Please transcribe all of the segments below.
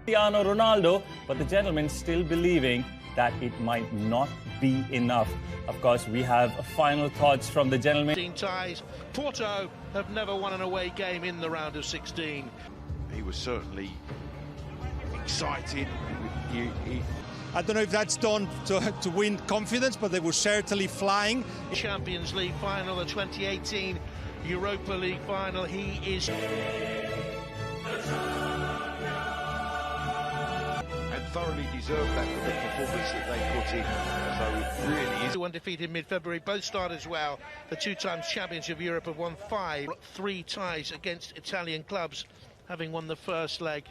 Cristiano Ronaldo, but the gentleman still believing that it might not be enough. Of course, we have final thoughts from the gentleman. 16 ties. Porto have never won an away game in the round of 16. He was certainly excited. I don't know if that's done to win confidence, but they were certainly flying. Champions League final, the 2018 Europa League final. He is... And thoroughly deserved that for the performance that they put in. So it really is. Undefeated mid-February, both started well. The two times champions of Europe have won 5, 3 ties against Italian clubs, having won the first leg.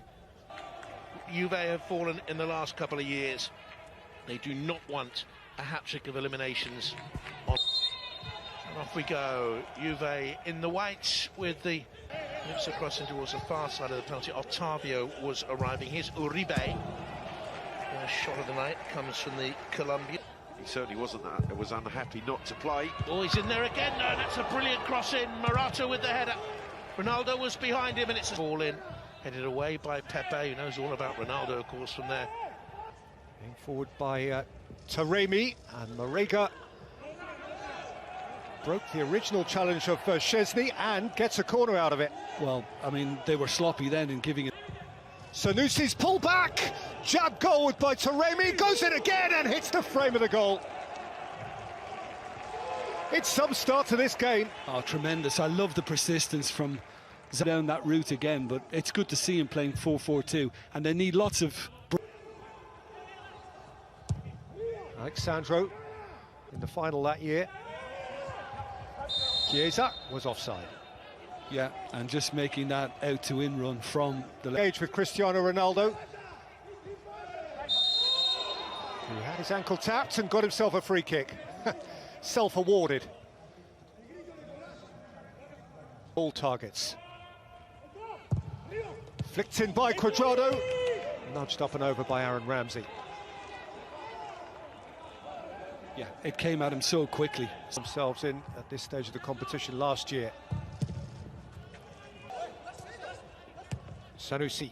Juve have fallen in the last couple of years. They do not want a hat-trick of eliminations. And off we go. Juve in the whites with the lips across in towards the far side of the penalty. Otavio was arriving. Here's Uribe. A shot of the night comes from the Colombian. He certainly wasn't was unhappy not to play. Oh, he's in there again. No, that's a brilliant cross in. Morata with the header. Ronaldo was behind him and it's a ball in. Headed away by Pepe, who knows all about Ronaldo, of course, from there. Going forward by Taremi, and Marega broke the original challenge of Szczesny and gets a corner out of it. Well, I mean, they were sloppy then in giving it. Sanusi's pull back, jab goal by Taremi, goes in again and hits the frame of the goal. It's some start to this game. Oh, tremendous. I love the persistence from down that route again, but it's good to see him playing 4-4-2, and they need lots of... Alexandro in the final that year. Chiesa was offside. Yeah, and just making that out-to-in run from the... Engaged with Cristiano Ronaldo, who had his ankle tapped and got himself a free kick. Self-awarded. All targets. Flicked in by Cuadrado, nudged up and over by Aaron Ramsey. Yeah, it came at him so quickly. Themselves in at this stage of the competition last year. Sanusi.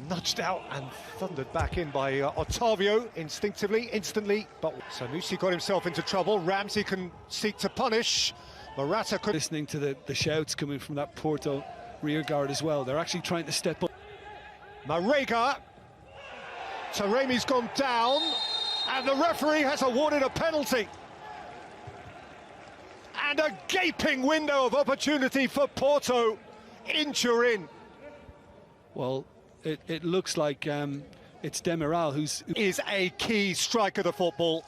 Nudged out and thundered back in by Otavio instinctively, instantly, but Sanusi got himself into trouble. Ramsey can seek to punish. Morata could... Listening to the shouts coming from that Porto rear guard as well. They're actually trying to step up. Marega. Taremi's gone down, and the referee has awarded a penalty. And a gaping window of opportunity for Porto in Turin. Well, it looks like it's Demiral who's... Is a key striker of the football.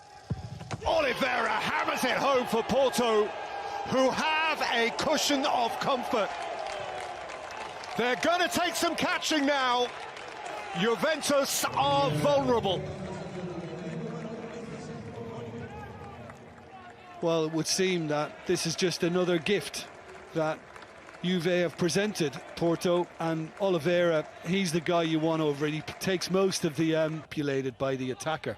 Oliveira hammers it home for Porto, who have a cushion of comfort. They're going to take some catching now. Juventus are vulnerable. Well, it would seem that this is just another gift that Juve have presented Porto, and Oliveira, he's the guy you want over it. He takes most of the manipulated by the attacker,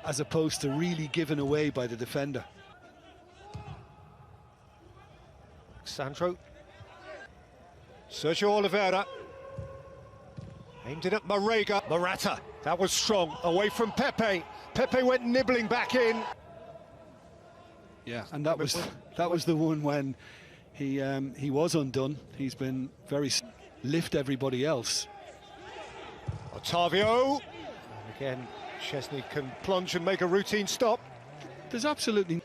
as opposed to really given away by the defender. Sandro. Sergio Oliveira. Aimed it at Marega. Morata. That was strong. Away from Pepe. Pepe went nibbling back in. Yeah, and that was the one when he was undone. He's been very... lift everybody else. Otavio. And again, Szczesny can plunge and make a routine stop. There's absolutely...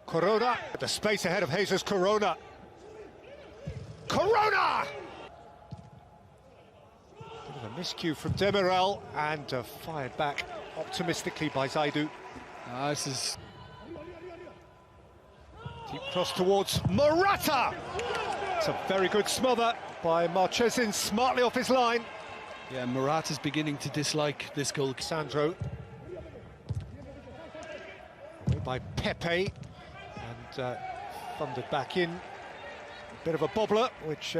Corona. The space ahead of Jesus Corona. Corona! Bit of a miscue from Demiral, and fired back optimistically by Zaidu. This is... Deep cross towards Morata! It's a very good smother by Marchesin, smartly off his line. Yeah, Morata's beginning to dislike this goal. Sandro. Away by Pepe, and thundered back in. Bit of a bobbler, which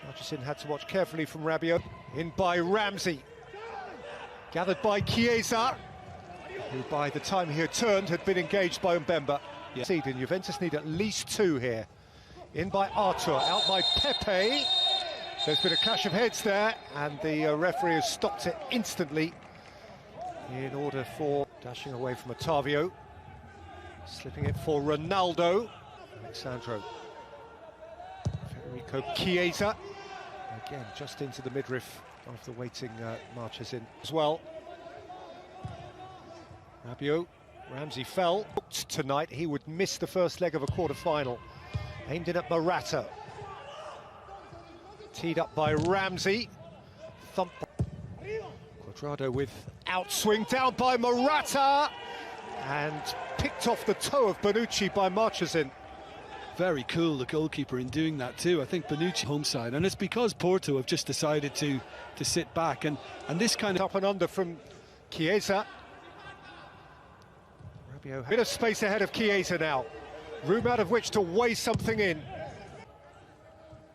Marchesin had to watch carefully from Rabiot. In by Ramsey. Gathered by Chiesa, who by the time he had turned had been engaged by Mbemba. Yeah. And Juventus need at least 2 here. In by Artur, out by Pepe. There's been a clash of heads there, and the referee has stopped it instantly in order for dashing away from Otavio. Slipping it for Ronaldo. Alexandro. Federico Chiesa. Again, just into the midriff of the waiting Marchesin as well. Rabiot. Ramsey fell. Tonight he would miss the first leg of a quarter-final. Aimed in at Morata. Teed up by Ramsey. Thump. Cuadrado with outswing down by Morata. And picked off the toe of Bonucci by Marchesin. Very cool, the goalkeeper, in doing that too. I think Bonucci home side, and it's because Porto have just decided to sit back, and this kind of up and under from Chiesa. Rabiot, a bit of space ahead of Chiesa now, room out of which to weigh something in.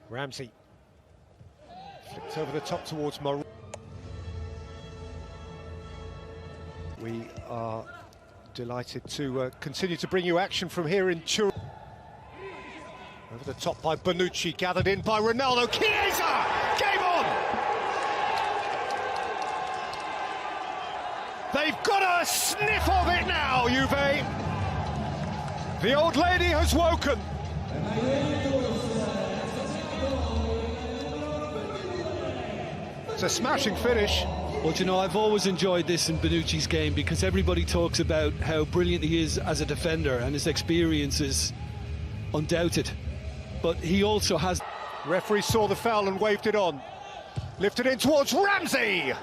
Ramsey flicked over the top towards Morata. We are delighted to continue to bring you action from here in Turin. Over the top by Bonucci, gathered in by Ronaldo. Chiesa! Game on! They've got a sniff of it now, Juve. The old lady has woken. It's a smashing finish. Well, you know, I've always enjoyed this in Bonucci's game because everybody talks about how brilliant he is as a defender, and his experience is undoubted. But he also has... Referee saw the foul and waved it on. Lifted in towards Ramsey!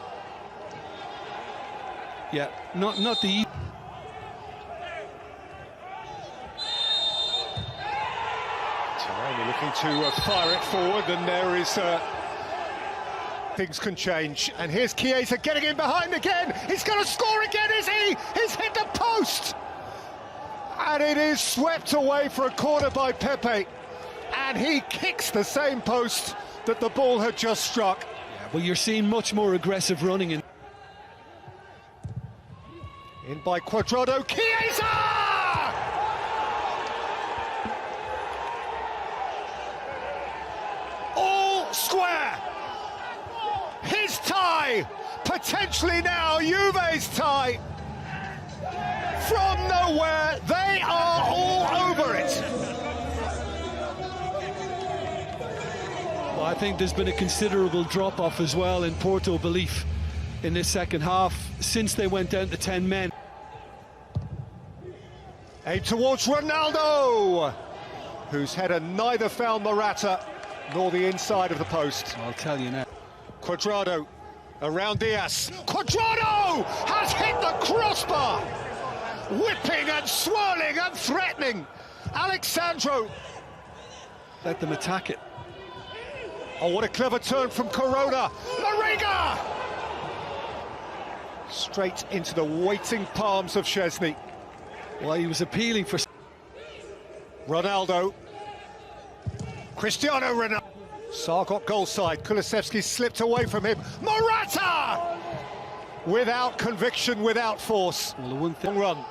Yeah, not the... Tarani looking to fire it forward, and there is... things can change. And here's Chiesa getting in behind again. He's going to score again, is he? He's hit the post! And it is swept away for a corner by Pepe. And he kicks the same post that the ball had just struck. Yeah, well, you're seeing much more aggressive running in by Cuadrado. Chiesa! All square. His tie, potentially now Juve's tie. From nowhere, they are all over it. Well, I think there's been a considerable drop-off as well in Porto belief in this second half since they went down to 10 men. Aimed towards Ronaldo, whose header neither found Morata nor the inside of the post. I'll tell you now. Cuadrado around Diaz. Cuadrado has hit the crossbar, whipping and swirling and threatening. Alexandro. Let them attack it. Oh, what a clever turn from Corona. Lariga! Straight into the waiting palms of Szczesny. Well, he was appealing for... Ronaldo. Cristiano Ronaldo. Sarr got goal side. Kulusevski slipped away from him. Morata! Without conviction, without force. Well, the one thing... Long run.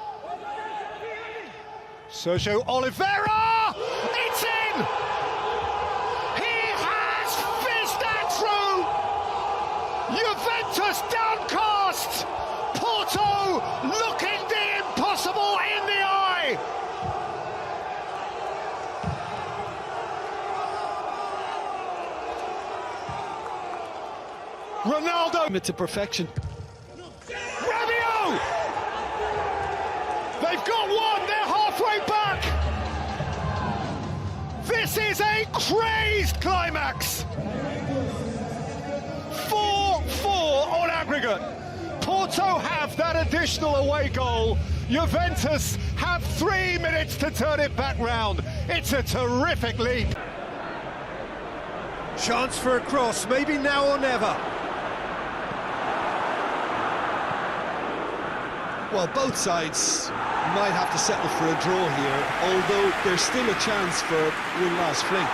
Sergio Oliveira! It's in! He has fizzed that through! Juventus downcast! Porto looking the impossible in the eye! Ronaldo! To perfection. Rabiot! They've got one, they're halfway back! This is a crazed climax! 4-4 on aggregate. Porto have that additional away goal. Juventus have 3 minutes to turn it back round. It's a terrific lead. Chance for a cross, maybe now or never. Well, both sides might have to settle for a draw here, although there's still a chance for one last fling.